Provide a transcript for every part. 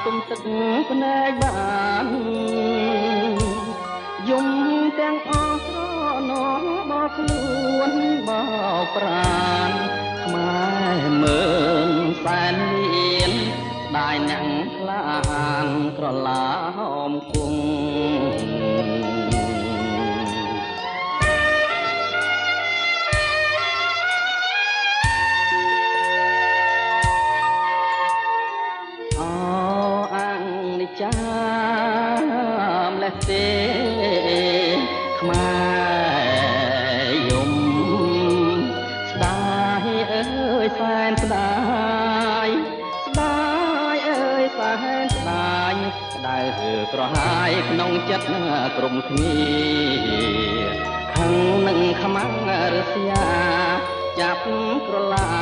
ទុំទឹកភ្នែកបានយំទាំងអស់ស្រណោះបោកខ្លួនបោកប្រានខ្មែរមើលសែនលៀនស្ដាយអ្នកក្លាហានក្រឡាហមគង់ចាមលេះទេខ្មែរយំស្ដាយអើយសែនស្ដាយស្ដាយអើយសែនស្ដាយក្តៅក្រហាយក្នុងចិត្តក្រុមគ្នាខឹងនឹងខ្មាំងរស្យាចាប់ក្រឡា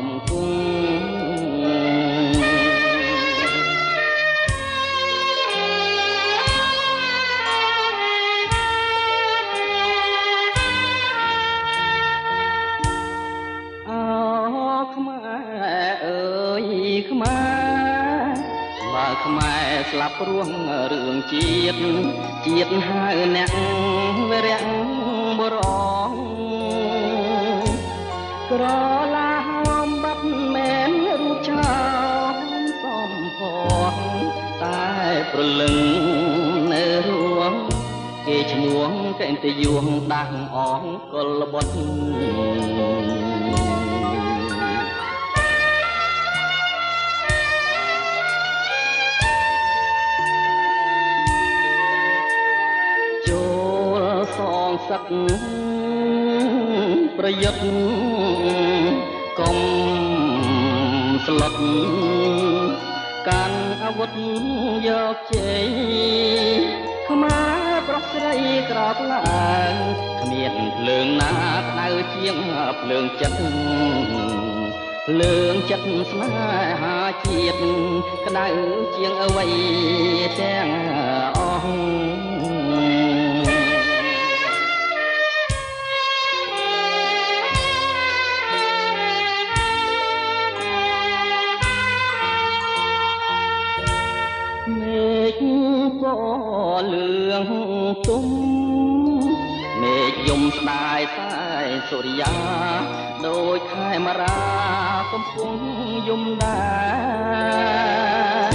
មគង់ខ្មែរអើយខ្មែរបើខ្មែរស្លាប់រស់រឿងជាតិហៅអ្នកវរៈបរងក្រឡាហមបាត់មែនរូបឆោមសំផងតែប្រលឹងនៅរួមគេឈ្មោះកេនតយួងដាស់អងកលបុត្រសងសឹកប្រយុទ្ធកុំស្លុតកាន់អាវុធយកជ័យខ្មែរប្រុសស្រីក្រោកឡើងគ្មានភ្លើងណាក្តៅជាងភ្លើងចិត្តស្នេហាជាតិក្តៅជាងអ្វីទាំងអស់មេឃពណ៌លឿងទុំមេឃយំស្ដាយតែសុរិយាដូចខែមរាកំពុងយំដែរ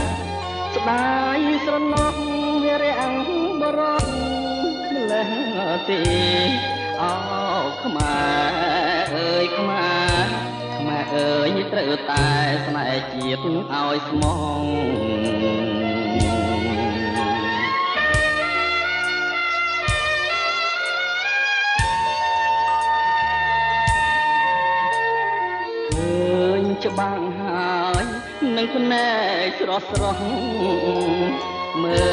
ស្ដាយស្រណោះវារាំងបរោះម្លេះទេអោខ្មែរអើយខ្មែរអើយត្រូវតែស្នេហ៍ជាតិឲ្យស្មងឃើញច្បាំងហើយនឹងភ្នែកស្រស់មើ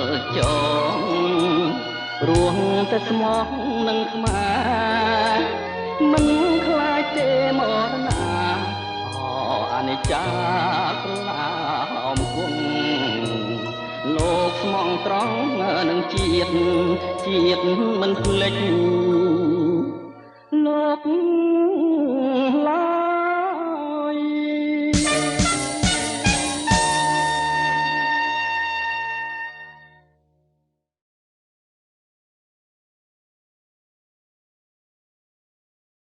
លចងរស់តែស្មោះនឹងខ្មែរមិនខ្លាចទេមរណាអនិច្ចាក្រឡាមគង់លោកស្មងត្រង់នឹងជាតិមិនភ្លេចលោក